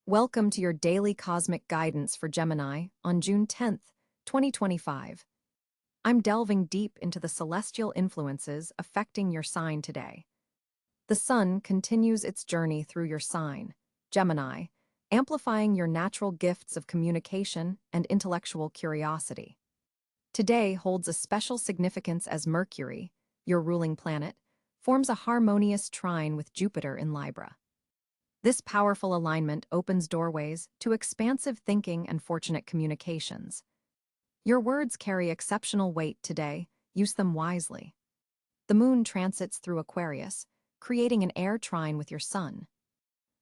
Welcome to your daily cosmic guidance for Gemini on June 10th, 2025. I'm delving deep into the celestial influences affecting your sign today. The sun continues its journey through your sign, Gemini, amplifying your natural gifts of communication and intellectual curiosity. Today holds a special significance as Mercury, your ruling planet, forms a harmonious trine with Jupiter in Libra. This powerful alignment opens doorways to expansive thinking and fortunate communications. Your words carry exceptional weight today, use them wisely. The moon transits through Aquarius, creating an air trine with your sun.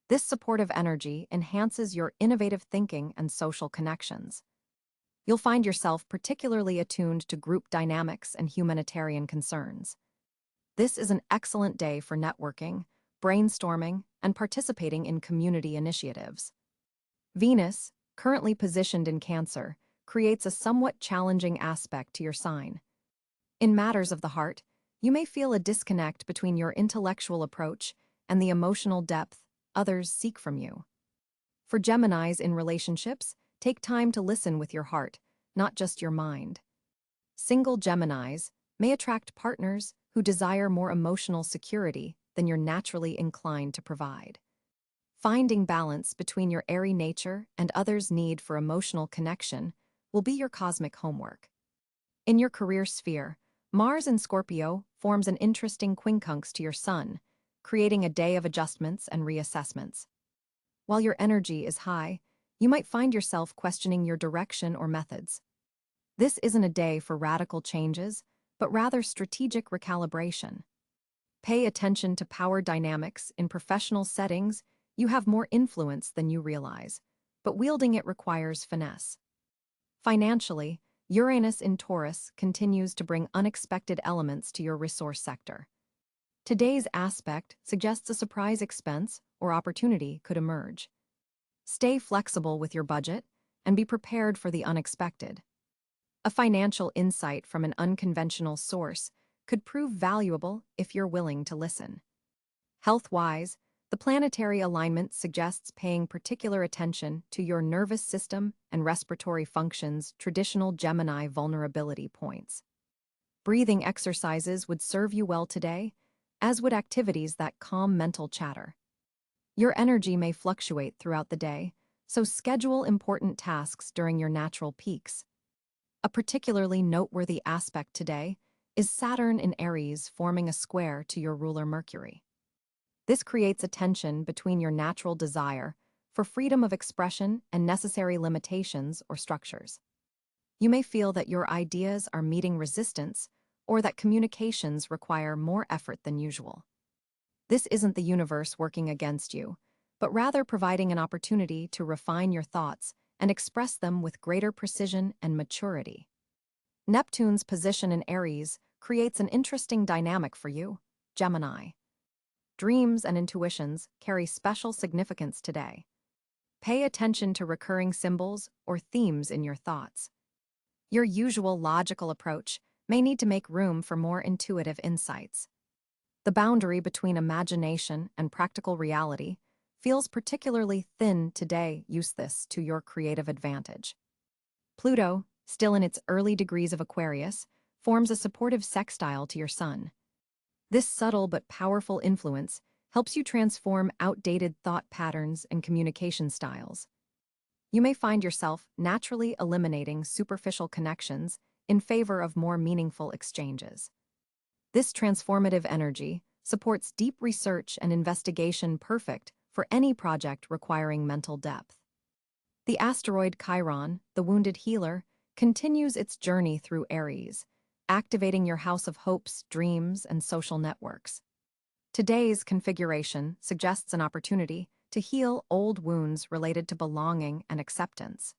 This supportive energy enhances your innovative thinking and social connections. You'll find yourself particularly attuned to group dynamics and humanitarian concerns. This is an excellent day for networking, brainstorming, and participating in community initiatives. Venus, currently positioned in Cáncer, creates a somewhat challenging aspect to your sign. In matters of the heart, you may feel a disconnect between your intellectual approach and the emotional depth others seek from you. For Geminis in relationships, take time to listen with your heart, not just your mind. Single Geminis may attract partners who desire more emotional security than you're naturally inclined to provide. Finding balance between your airy nature and others' need for emotional connection will be your cosmic homework. In your career sphere, Mars in Scorpio forms an interesting quincunx to your Sun, creating a day of adjustments and reassessments. While your energy is high, you might find yourself questioning your direction or methods. This isn't a day for radical changes, but rather strategic recalibration. Pay attention to power dynamics in professional settings. You have more influence than you realize, but wielding it requires finesse. Financially, Uranus in Taurus continues to bring unexpected elements to your resource sector. Today's aspect suggests a surprise expense or opportunity could emerge. Stay flexible with your budget and be prepared for the unexpected. A financial insight from an unconventional source could prove valuable if you're willing to listen. Health-wise, the planetary alignment suggests paying particular attention to your nervous system and respiratory functions, traditional Gemini vulnerability points. Breathing exercises would serve you well today, as would activities that calm mental chatter. Your energy may fluctuate throughout the day, so schedule important tasks during your natural peaks. A particularly noteworthy aspect today is Saturn in Aries forming a square to your ruler Mercury. This creates a tension between your natural desire for freedom of expression and necessary limitations or structures. You may feel that your ideas are meeting resistance or that communications require more effort than usual. This isn't the universe working against you, but rather providing an opportunity to refine your thoughts and express them with greater precision and maturity. Neptune's position in Aries creates an interesting dynamic for you, Gemini. Dreams and intuitions carry special significance today. Pay attention to recurring symbols or themes in your thoughts. Your usual logical approach may need to make room for more intuitive insights. The boundary between imagination and practical reality feels particularly thin today. Use this to your creative advantage. Pluto, still in its early degrees of Aquarius, forms a supportive sextile to your Sun. This subtle but powerful influence helps you transform outdated thought patterns and communication styles. You may find yourself naturally eliminating superficial connections in favor of more meaningful exchanges. This transformative energy supports deep research and investigation, perfect for any project requiring mental depth. The asteroid Chiron, the wounded healer, continues its journey through Aries, activating your house of hopes, dreams, and social networks. Today's configuration suggests an opportunity to heal old wounds related to belonging and acceptance.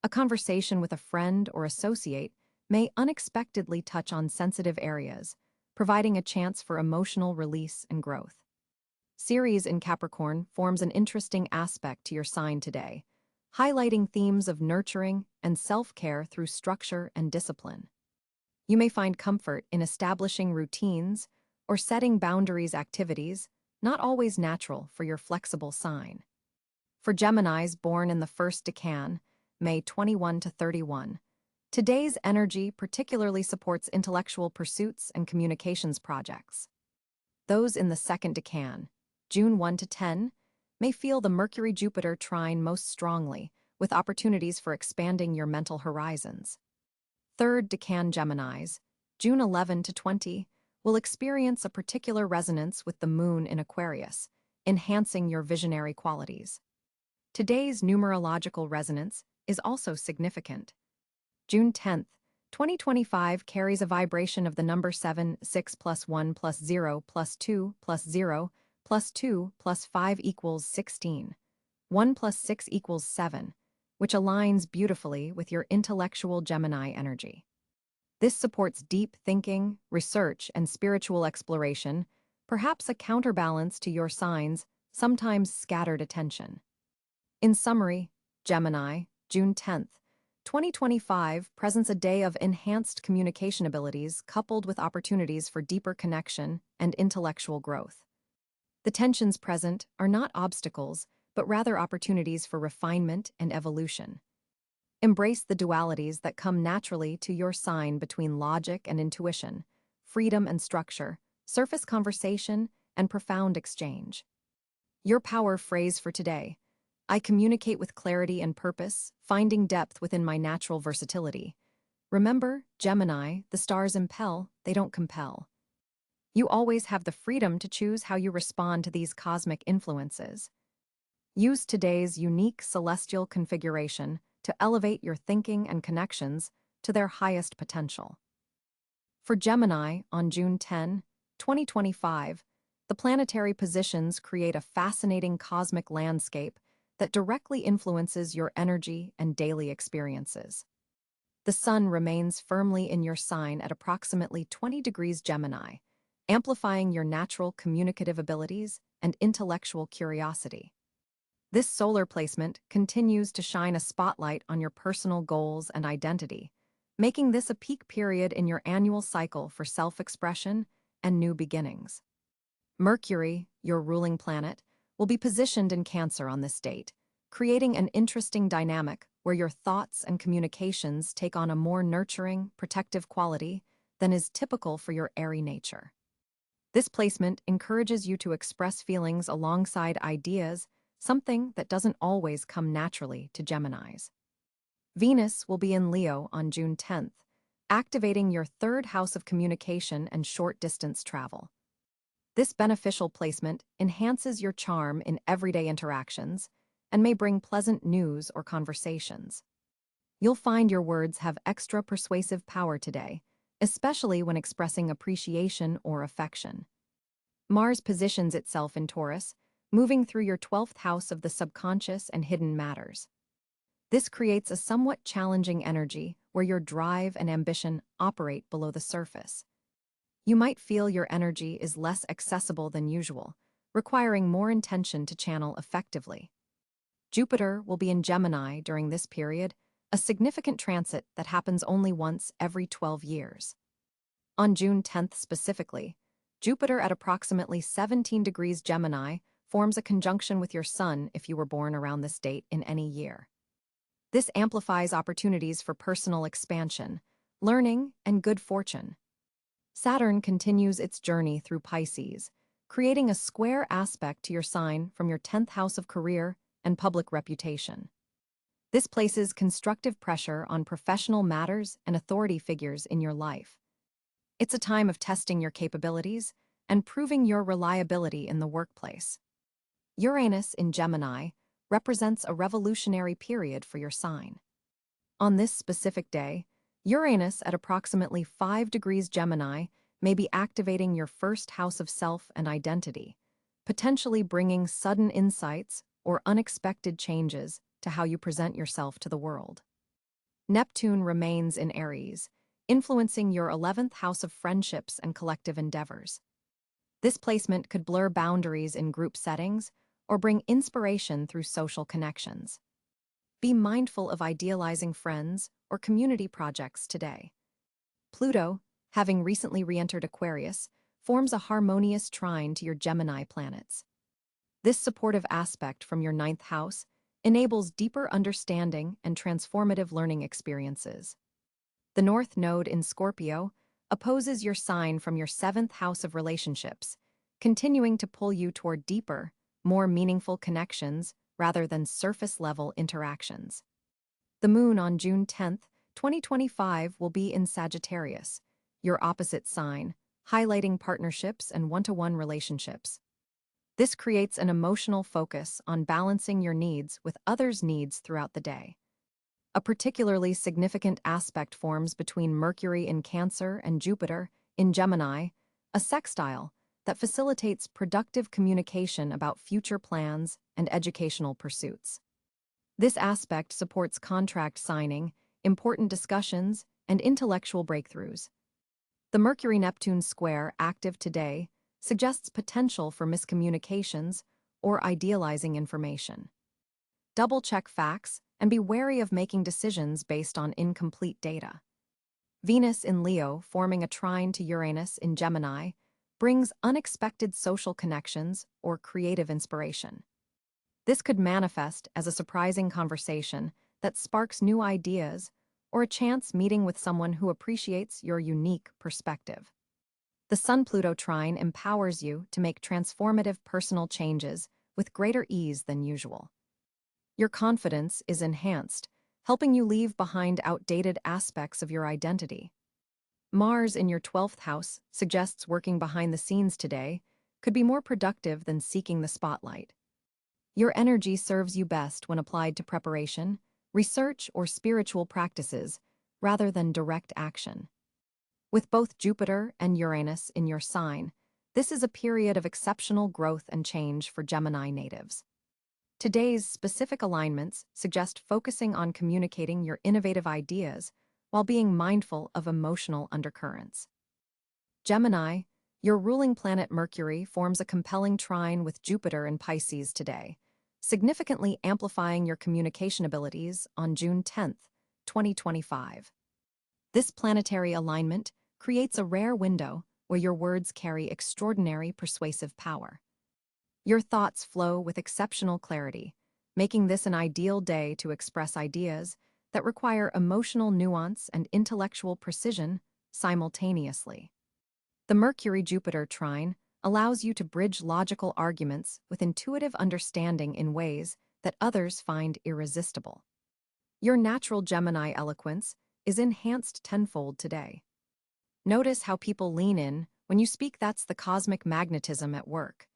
A conversation with a friend or associate may unexpectedly touch on sensitive areas, providing a chance for emotional release and growth. Ceres in Capricorn forms an interesting aspect to your sign today, highlighting themes of nurturing and self-care through structure and discipline. You may find comfort in establishing routines or setting boundaries, activities not always natural for your flexible sign. For Geminis born in the first decan, May 21 to 31, today's energy particularly supports intellectual pursuits and communications projects. Those in the second decan, June 1 to 10, may feel the Mercury-Jupiter trine most strongly, with opportunities for expanding your mental horizons. Third decan Geminis, June 11 to 20, will experience a particular resonance with the moon in Aquarius, enhancing your visionary qualities. Today's numerological resonance is also significant. June 10th, 2025 carries a vibration of the number 7, 6 plus 1 plus 0 plus 2 plus 0 plus 2 plus 5 equals 16. 1 plus 6 equals 7, which aligns beautifully with your intellectual Gemini energy. This supports deep thinking, research, and spiritual exploration, perhaps a counterbalance to your sign's sometimes scattered attention. In summary, Gemini, June 10th, 2025 presents a day of enhanced communication abilities coupled with opportunities for deeper connection and intellectual growth. The tensions present are not obstacles, but rather opportunities for refinement and evolution. Embrace the dualities that come naturally to your sign between logic and intuition, freedom and structure, surface conversation, and profound exchange. Your power phrase for today: I communicate with clarity and purpose, finding depth within my natural versatility. Remember, Gemini, the stars impel, they don't compel. You always have the freedom to choose how you respond to these cosmic influences. Use today's unique celestial configuration to elevate your thinking and connections to their highest potential. For Gemini, on June 10, 2025, the planetary positions create a fascinating cosmic landscape that directly influences your energy and daily experiences. The sun remains firmly in your sign at approximately 20 degrees Gemini, amplifying your natural communicative abilities and intellectual curiosity. This solar placement continues to shine a spotlight on your personal goals and identity, making this a peak period in your annual cycle for self-expression and new beginnings. Mercury, your ruling planet, will be positioned in Cáncer on this date, creating an interesting dynamic where your thoughts and communications take on a more nurturing, protective quality than is typical for your airy nature. This placement encourages you to express feelings alongside ideas, something that doesn't always come naturally to Geminis. Venus will be in Leo on June 10th, activating your third house of communication and short-distance travel. This beneficial placement enhances your charm in everyday interactions and may bring pleasant news or conversations. You'll find your words have extra persuasive power today, especially when expressing appreciation or affection. Mars positions itself in Taurus, moving through your 12th house of the subconscious and hidden matters. This creates a somewhat challenging energy where your drive and ambition operate below the surface. You might feel your energy is less accessible than usual, requiring more intention to channel effectively. Jupiter will be in Gemini during this period, a significant transit that happens only once every 12 years. On June 10th specifically, Jupiter at approximately 17 degrees Gemini forms a conjunction with your Sun if you were born around this date in any year. This amplifies opportunities for personal expansion, learning, and good fortune. Saturn continues its journey through Pisces, creating a square aspect to your sign from your 10th house of career and public reputation. This places constructive pressure on professional matters and authority figures in your life. It's a time of testing your capabilities and proving your reliability in the workplace. Uranus in Gemini represents a revolutionary period for your sign. On this specific day, Uranus at approximately 5 degrees Gemini may be activating your first house of self and identity, potentially bringing sudden insights or unexpected changes to how you present yourself to the world. Neptune remains in Aries, influencing your 11th house of friendships and collective endeavors. This placement could blur boundaries in group settings or bring inspiration through social connections. Be mindful of idealizing friends or community projects today. Pluto, having recently re-entered Aquarius, forms a harmonious trine to your Gemini planets. This supportive aspect from your ninth house enables deeper understanding and transformative learning experiences. The North Node in Scorpio opposes your sign from your seventh house of relationships, continuing to pull you toward deeper, more meaningful connections rather than surface-level interactions. The Moon on June 10th, 2025 will be in Sagittarius, your opposite sign, highlighting partnerships and one-to-one relationships. This creates an emotional focus on balancing your needs with others' needs throughout the day. A particularly significant aspect forms between Mercury in Cáncer and Jupiter in Gemini, a sextile that facilitates productive communication about future plans and educational pursuits. This aspect supports contract signing, important discussions, and intellectual breakthroughs. The Mercury-Neptune square active today suggests potential for miscommunications or idealizing information. Double-check facts and be wary of making decisions based on incomplete data. Venus in Leo forming a trine to Uranus in Gemini brings unexpected social connections or creative inspiration. This could manifest as a surprising conversation that sparks new ideas or a chance meeting with someone who appreciates your unique perspective. The Sun-Pluto trine empowers you to make transformative personal changes with greater ease than usual. Your confidence is enhanced, helping you leave behind outdated aspects of your identity. Mars in your 12th house suggests working behind the scenes today could be more productive than seeking the spotlight. Your energy serves you best when applied to preparation, research, or spiritual practices, rather than direct action. With both Jupiter and Uranus in your sign, this is a period of exceptional growth and change for Gemini natives. Today's specific alignments suggest focusing on communicating your innovative ideas while being mindful of emotional undercurrents. Gemini, your ruling planet Mercury forms a compelling trine with Jupiter in Pisces today, significantly amplifying your communication abilities on June 10th, 2025. This planetary alignment creates a rare window where your words carry extraordinary persuasive power. Your thoughts flow with exceptional clarity, making this an ideal day to express ideas that require emotional nuance and intellectual precision simultaneously. The Mercury-Jupiter trine allows you to bridge logical arguments with intuitive understanding in ways that others find irresistible. Your natural Gemini eloquence is enhanced tenfold today. Notice how people lean in when you speak. That's the cosmic magnetism at work.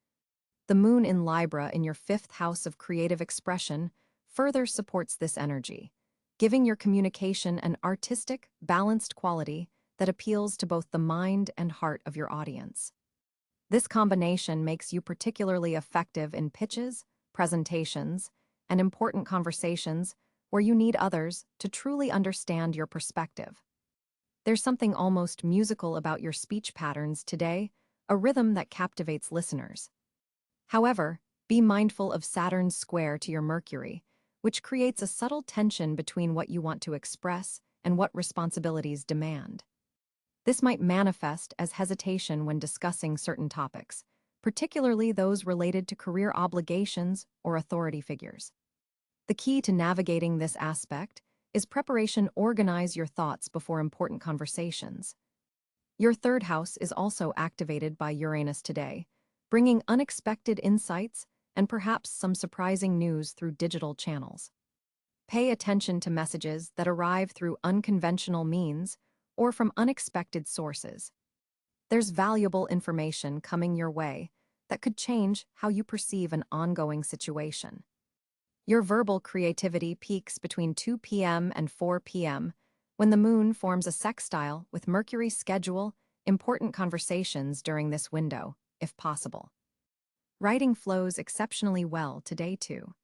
The Moon in Libra in your 5th house of creative expression further supports this energy, giving your communication an artistic, balanced quality that appeals to both the mind and heart of your audience. This combination makes you particularly effective in pitches, presentations, and important conversations where you need others to truly understand your perspective. There's something almost musical about your speech patterns today, a rhythm that captivates listeners. However, be mindful of Saturn's square to your Mercury, which creates a subtle tension between what you want to express and what responsibilities demand. This might manifest as hesitation when discussing certain topics, particularly those related to career obligations or authority figures. The key to navigating this aspect is preparation. Organize your thoughts before important conversations. Your 3rd house is also activated by Uranus today, bringing unexpected insights and perhaps some surprising news through digital channels. Pay attention to messages that arrive through unconventional means or from unexpected sources. There's valuable information coming your way that could change how you perceive an ongoing situation. Your verbal creativity peaks between 2 p.m. and 4 p.m. when the Moon forms a sextile with Mercury's schedule important conversations during this window, if possible. Writing flows exceptionally well today, too.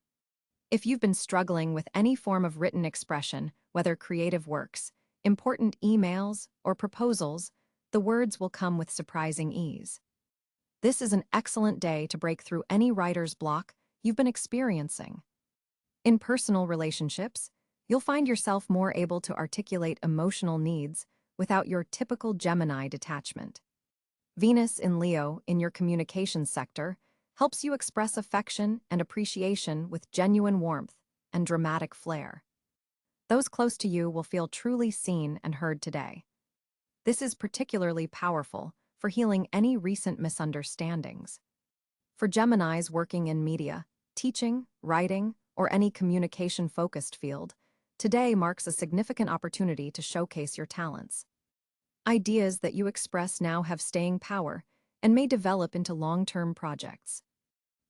If you've been struggling with any form of written expression, whether creative works, important emails, or proposals, the words will come with surprising ease. This is an excellent day to break through any writer's block you've been experiencing. In personal relationships, you'll find yourself more able to articulate emotional needs without your typical Gemini detachment. Venus in Leo in your communications sector helps you express affection and appreciation with genuine warmth and dramatic flair. Those close to you will feel truly seen and heard today. This is particularly powerful for healing any recent misunderstandings. For Geminis working in media, teaching, writing, or any communication-focused field, today marks a significant opportunity to showcase your talents. Ideas that you express now have staying power and may develop into long-term projects.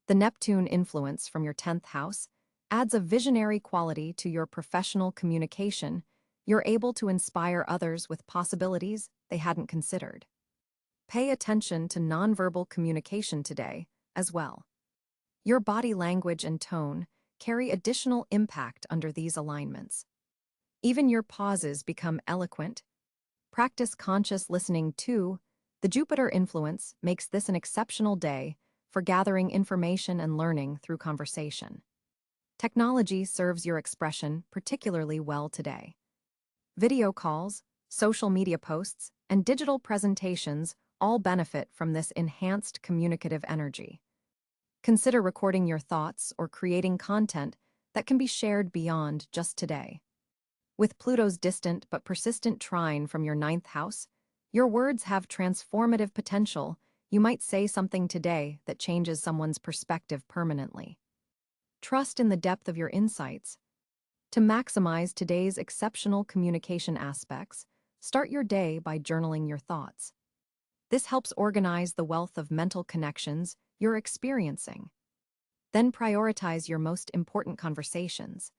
The Neptune influence from your 10th house adds a visionary quality to your professional communication. You're able to inspire others with possibilities they hadn't considered. Pay attention to nonverbal communication today as well. Your body language and tone carry additional impact under these alignments. Even your pauses become eloquent. Practice conscious listening too. The Jupiter influence makes this an exceptional day for gathering information and learning through conversation. Technology serves your expression particularly well today. Video calls, social media posts, and digital presentations all benefit from this enhanced communicative energy. Consider recording your thoughts or creating content that can be shared beyond just today. With Pluto's distant but persistent trine from your 9th house, your words have transformative potential. You might say something today that changes someone's perspective permanently. Trust in the depth of your insights. To maximize today's exceptional communication aspects, start your day by journaling your thoughts. This helps organize the wealth of mental connections you're experiencing. Then prioritize your most important conversations.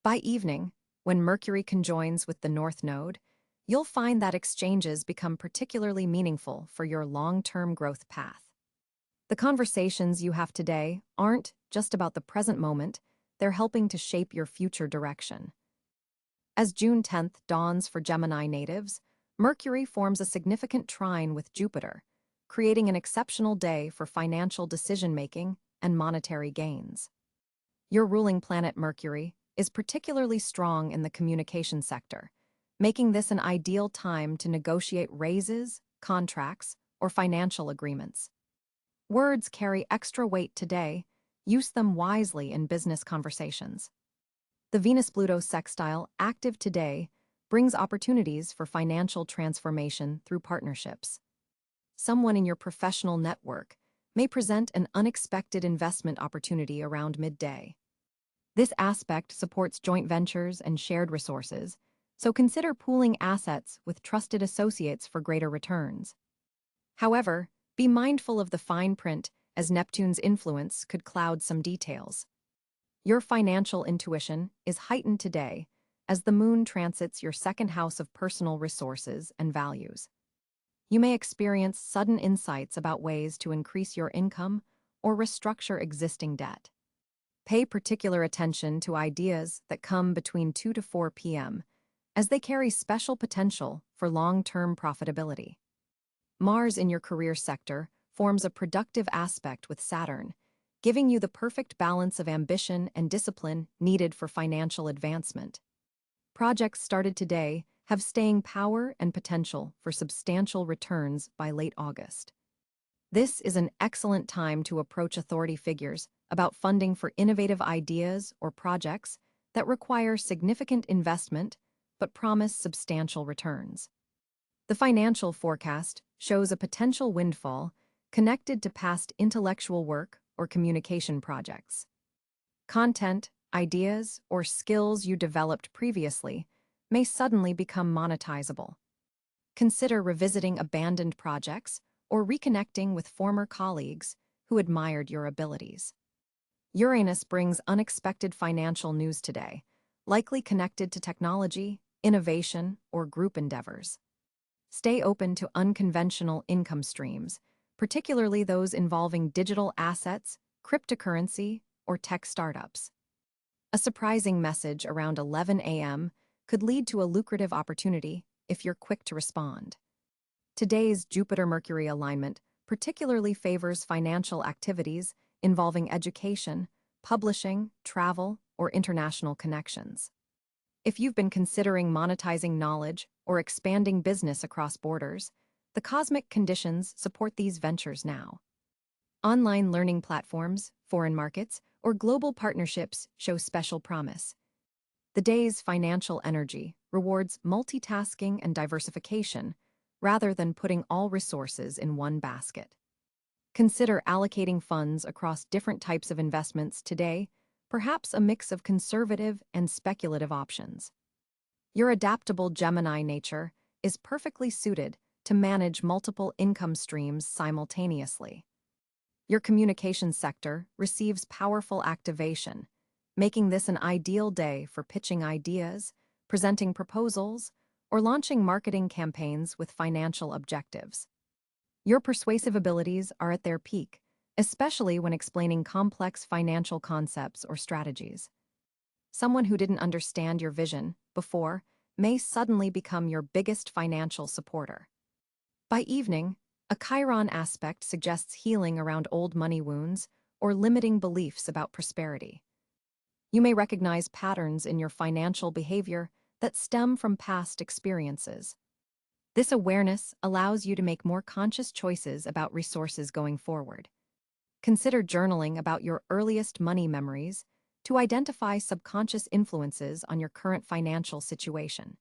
By evening, when Mercury conjoins with the North Node, you'll find that exchanges become particularly meaningful for your long-term growth path. The conversations you have today aren't just about the present moment, they're helping to shape your future direction. As June 10th dawns for Gemini natives, Mercury forms a significant trine with Jupiter, creating an exceptional day for financial decision-making and monetary gains. Your ruling planet Mercury is particularly strong in the communication sector, making this an ideal time to negotiate raises, contracts, or financial agreements. Words carry extra weight today. Use them wisely in business conversations. The Venus-Pluto sextile, active today, brings opportunities for financial transformation through partnerships. Someone in your professional network may present an unexpected investment opportunity around midday. This aspect supports joint ventures and shared resources, so consider pooling assets with trusted associates for greater returns. However, be mindful of the fine print, as Neptune's influence could cloud some details. Your financial intuition is heightened today as the moon transits your 2nd house of personal resources and values. You may experience sudden insights about ways to increase your income or restructure existing debt. Pay particular attention to ideas that come between 2 to 4 p.m., as they carry special potential for long-term profitability. Mars in your career sector forms a productive aspect with Saturn, giving you the perfect balance of ambition and discipline needed for financial advancement. Projects started today have staying power and potential for substantial returns by late August. This is an excellent time to approach authority figures about funding for innovative ideas or projects that require significant investment but promise substantial returns. The financial forecast shows a potential windfall connected to past intellectual work or communication projects. Content, ideas, or skills you developed previously may suddenly become monetizable. Consider revisiting abandoned projects or reconnecting with former colleagues who admired your abilities. Uranus brings unexpected financial news today, likely connected to technology, innovation, or group endeavors. Stay open to unconventional income streams, particularly those involving digital assets, cryptocurrency, or tech startups. A surprising message around 11 a.m. could lead to a lucrative opportunity if you're quick to respond. Today's Jupiter-Mercury alignment particularly favors financial activities involving education, publishing, travel, or international connections. If you've been considering monetizing knowledge or expanding business across borders, the cosmic conditions support these ventures now. Online learning platforms, foreign markets, or global partnerships show special promise. The day's financial energy rewards multitasking and diversification rather than putting all resources in one basket. Consider allocating funds across different types of investments today, perhaps a mix of conservative and speculative options. Your adaptable Gemini nature is perfectly suited to manage multiple income streams simultaneously. Your communication sector receives powerful activation, making this an ideal day for pitching ideas, presenting proposals, or launching marketing campaigns with financial objectives. Your persuasive abilities are at their peak, especially when explaining complex financial concepts or strategies. Someone who didn't understand your vision before may suddenly become your biggest financial supporter. By evening, a Chiron aspect suggests healing around old money wounds or limiting beliefs about prosperity. You may recognize patterns in your financial behavior that stem from past experiences. This awareness allows you to make more conscious choices about resources going forward. Consider journaling about your earliest money memories to identify subconscious influences on your current financial situation.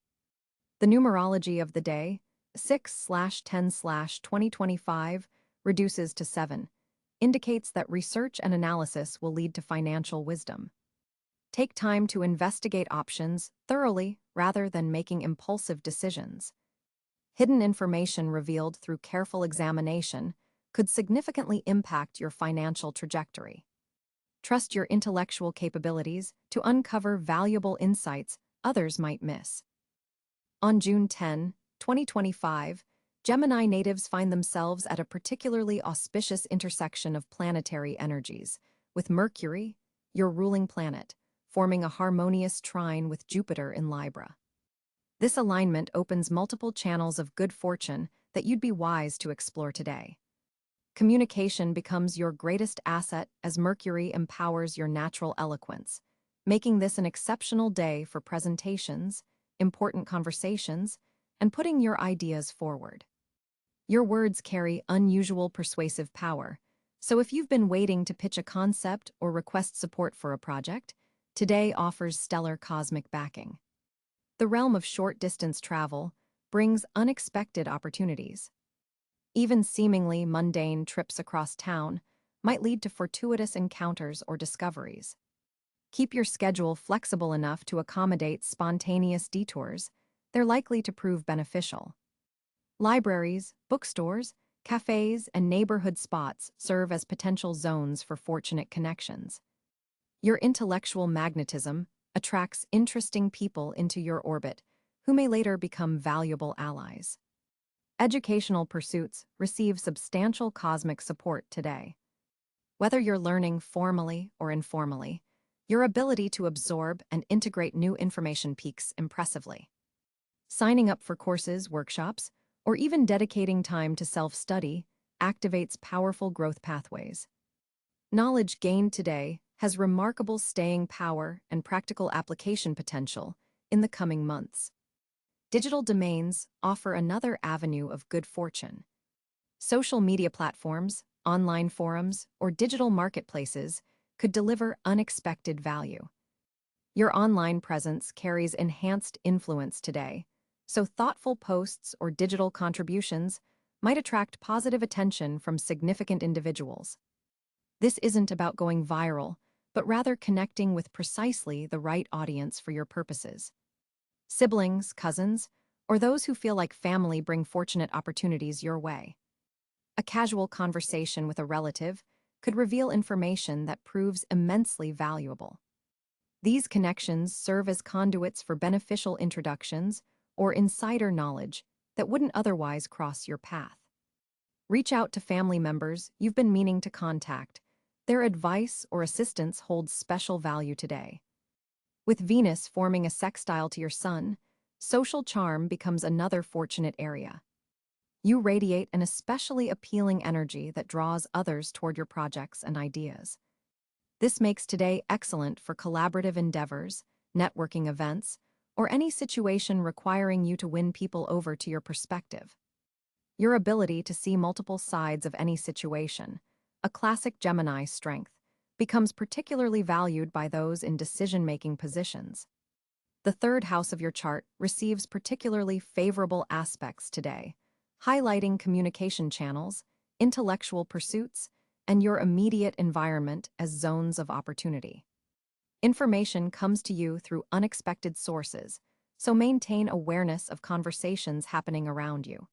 The numerology of the day, 6/10/2025, reduces to 7, indicates that research and analysis will lead to financial wisdom. Take time to investigate options thoroughly rather than making impulsive decisions. Hidden information revealed through careful examination could significantly impact your financial trajectory. Trust your intellectual capabilities to uncover valuable insights others might miss. On June 10, 2025, Gemini natives find themselves at a particularly auspicious intersection of planetary energies, with Mercury, your ruling planet, forming a harmonious trine with Jupiter in Libra. This alignment opens multiple channels of good fortune that you'd be wise to explore today. Communication becomes your greatest asset as Mercury empowers your natural eloquence, making this an exceptional day for presentations, important conversations, and putting your ideas forward. Your words carry unusual persuasive power, so if you've been waiting to pitch a concept or request support for a project, today offers stellar cosmic backing. The realm of short-distance travel brings unexpected opportunities. Even seemingly mundane trips across town might lead to fortuitous encounters or discoveries. Keep your schedule flexible enough to accommodate spontaneous detours. They're likely to prove beneficial. Libraries, bookstores, cafes, and neighborhood spots serve as potential zones for fortunate connections. Your intellectual magnetism attracts interesting people into your orbit who may later become valuable allies. Educational pursuits receive substantial cosmic support today. Whether you're learning formally or informally, your ability to absorb and integrate new information peaks impressively. Signing up for courses, workshops, or even dedicating time to self-study activates powerful growth pathways. Knowledge gained today has remarkable staying power and practical application potential in the coming months. Digital domains offer another avenue of good fortune. Social media platforms, online forums, or digital marketplaces could deliver unexpected value. Your online presence carries enhanced influence today, so thoughtful posts or digital contributions might attract positive attention from significant individuals. This isn't about going viral, but rather connecting with precisely the right audience for your purposes. Siblings, cousins, or those who feel like family bring fortunate opportunities your way. A casual conversation with a relative could reveal information that proves immensely valuable. These connections serve as conduits for beneficial introductions or insider knowledge that wouldn't otherwise cross your path. Reach out to family members you've been meaning to contact. Their advice or assistance holds special value today. With Venus forming a sextile to your Sun, social charm becomes another fortunate area. You radiate an especially appealing energy that draws others toward your projects and ideas. This makes today excellent for collaborative endeavors, networking events, or any situation requiring you to win people over to your perspective. Your ability to see multiple sides of any situation, a classic Gemini strength, becomes particularly valued by those in decision-making positions. The third house of your chart receives particularly favorable aspects today, highlighting communication channels, intellectual pursuits, and your immediate environment as zones of opportunity. Information comes to you through unexpected sources, so maintain awareness of conversations happening around you.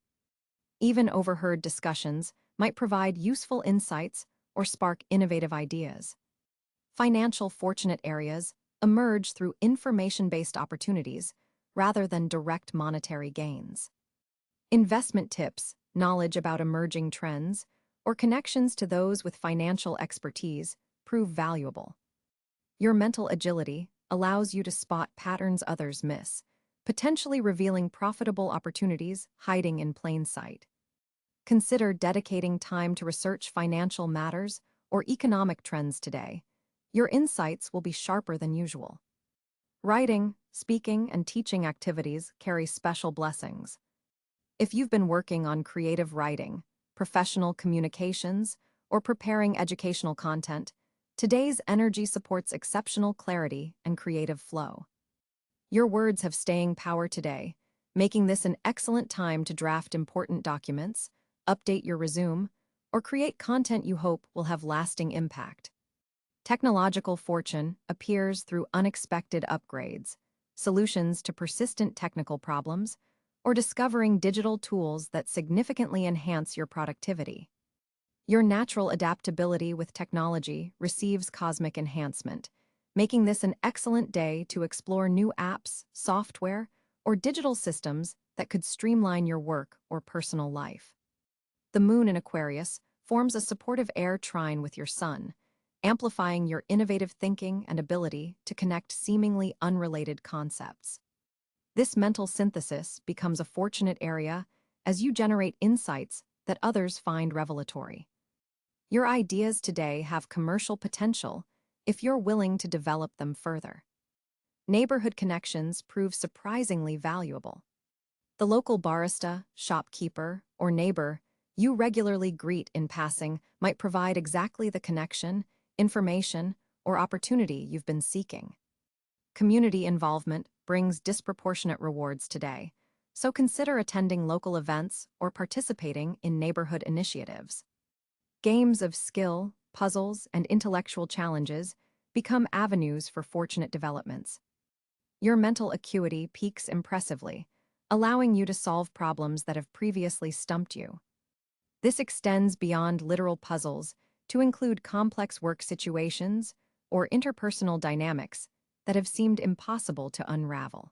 Even overheard discussions might provide useful insights or spark innovative ideas. Financial fortunate areas emerge through information-based opportunities rather than direct monetary gains. Investment tips, knowledge about emerging trends, or connections to those with financial expertise prove valuable. Your mental agility allows you to spot patterns others miss, potentially revealing profitable opportunities hiding in plain sight. Consider dedicating time to research financial matters or economic trends today. Your insights will be sharper than usual. Writing, speaking, and teaching activities carry special blessings. If you've been working on creative writing, professional communications, or preparing educational content, today's energy supports exceptional clarity and creative flow. Your words have staying power today, making this an excellent time to draft important documents, update your resume, or create content you hope will have lasting impact. Technological fortune appears through unexpected upgrades, solutions to persistent technical problems, or discovering digital tools that significantly enhance your productivity. Your natural adaptability with technology receives cosmic enhancement, making this an excellent day to explore new apps, software, or digital systems that could streamline your work or personal life. The moon in Aquarius forms a supportive air trine with your sun, amplifying your innovative thinking and ability to connect seemingly unrelated concepts. This mental synthesis becomes a fortunate area as you generate insights that others find revelatory. Your ideas today have commercial potential if you're willing to develop them further. Neighborhood connections prove surprisingly valuable. The local barista, shopkeeper, or neighbor you regularly greet in passing might provide exactly the connection, information, or opportunity you've been seeking. Community involvement brings disproportionate rewards today, so consider attending local events or participating in neighborhood initiatives. Games of skill, puzzles, and intellectual challenges become avenues for fortunate developments. Your mental acuity peaks impressively, allowing you to solve problems that have previously stumped you. This extends beyond literal puzzles to include complex work situations or interpersonal dynamics that have seemed impossible to unravel.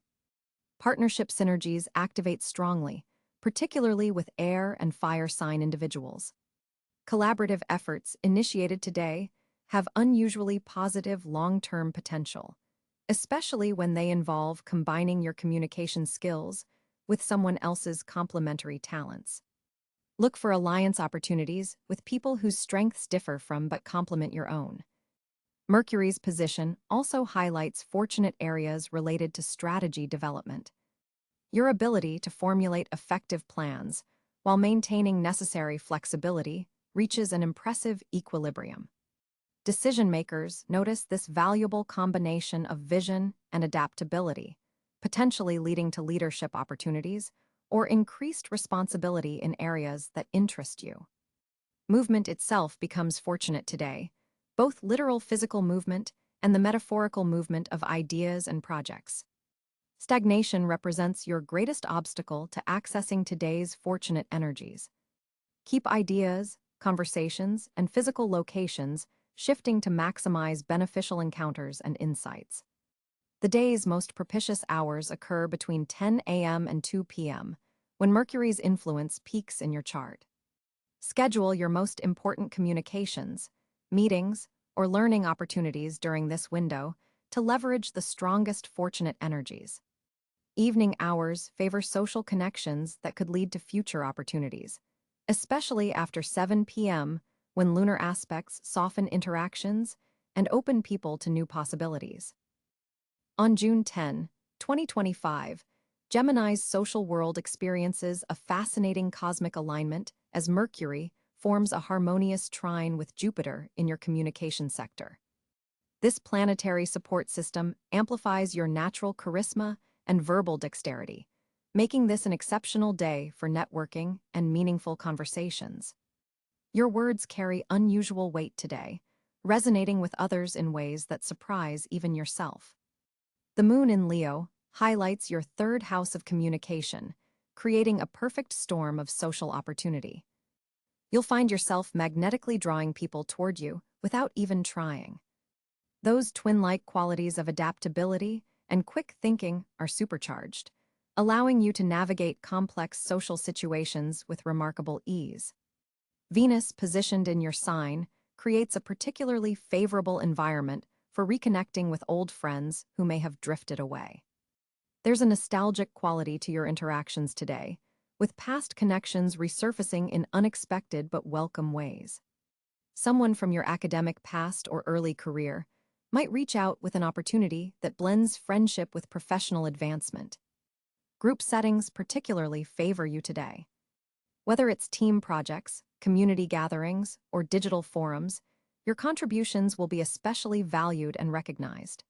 Partnership synergies activate strongly, particularly with air and fire sign individuals. Collaborative efforts initiated today have unusually positive long-term potential, especially when they involve combining your communication skills with someone else's complementary talents. Look for alliance opportunities with people whose strengths differ from but complement your own. Mercury's position also highlights fortunate areas related to strategy development. Your ability to formulate effective plans while maintaining necessary flexibility reaches an impressive equilibrium. Decision-makers notice this valuable combination of vision and adaptability, potentially leading to leadership opportunities or increased responsibility in areas that interest you. Movement itself becomes fortunate today, both literal physical movement and the metaphorical movement of ideas and projects. Stagnation represents your greatest obstacle to accessing today's fortunate energies. Keep ideas, conversations, and physical locations shifting to maximize beneficial encounters and insights. The day's most propitious hours occur between 10 a.m. and 2 p.m., when Mercury's influence peaks in your chart. Schedule your most important communications, meetings, or learning opportunities during this window to leverage the strongest fortunate energies. Evening hours favor social connections that could lead to future opportunities, especially after 7 p.m., when lunar aspects soften interactions and open people to new possibilities. On June 10, 2025, Gemini's social world experiences a fascinating cosmic alignment as Mercury forms a harmonious trine with Jupiter in your communication sector. This planetary support system amplifies your natural charisma and verbal dexterity, making this an exceptional day for networking and meaningful conversations. Your words carry unusual weight today, resonating with others in ways that surprise even yourself. The moon in Leo highlights your third house of communication, creating a perfect storm of social opportunity. You'll find yourself magnetically drawing people toward you without even trying. Those twin-like qualities of adaptability and quick thinking are supercharged, allowing you to navigate complex social situations with remarkable ease. Venus, positioned in your sign, creates a particularly favorable environment for reconnecting with old friends who may have drifted away. There's a nostalgic quality to your interactions today, with past connections resurfacing in unexpected but welcome ways. Someone from your academic past or early career might reach out with an opportunity that blends friendship with professional advancement. Group settings particularly favor you today. Whether it's team projects, community gatherings, or digital forums, your contributions will be especially valued and recognized.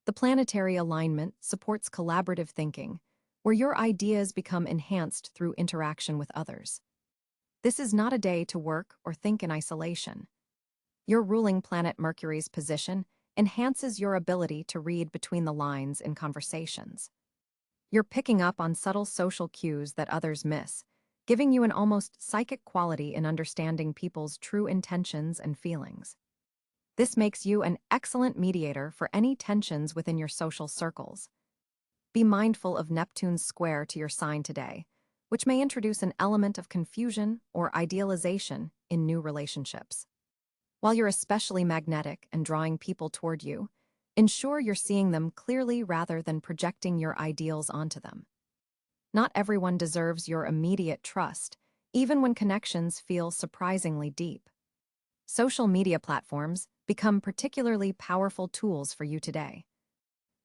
The planetary alignment supports collaborative thinking, where your ideas become enhanced through interaction with others. This is not a day to work or think in isolation. Your ruling planet Mercury's position enhances your ability to read between the lines in conversations. You're picking up on subtle social cues that others miss, giving you an almost psychic quality in understanding people's true intentions and feelings. This makes you an excellent mediator for any tensions within your social circles. Be mindful of Neptune's square to your sign today, which may introduce an element of confusion or idealization in new relationships. While you're especially magnetic and drawing people toward you, ensure you're seeing them clearly rather than projecting your ideals onto them. Not everyone deserves your immediate trust, even when connections feel surprisingly deep. Social media platforms become particularly powerful tools for you today.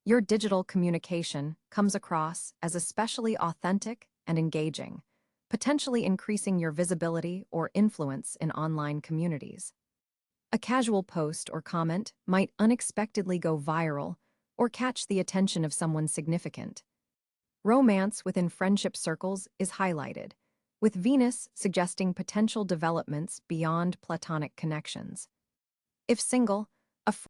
Your digital communication comes across as especially authentic and engaging, potentially increasing your visibility or influence in online communities. A casual post or comment might unexpectedly go viral or catch the attention of someone significant. Romance within friendship circles is highlighted, with Venus suggesting potential developments beyond platonic connections. If single,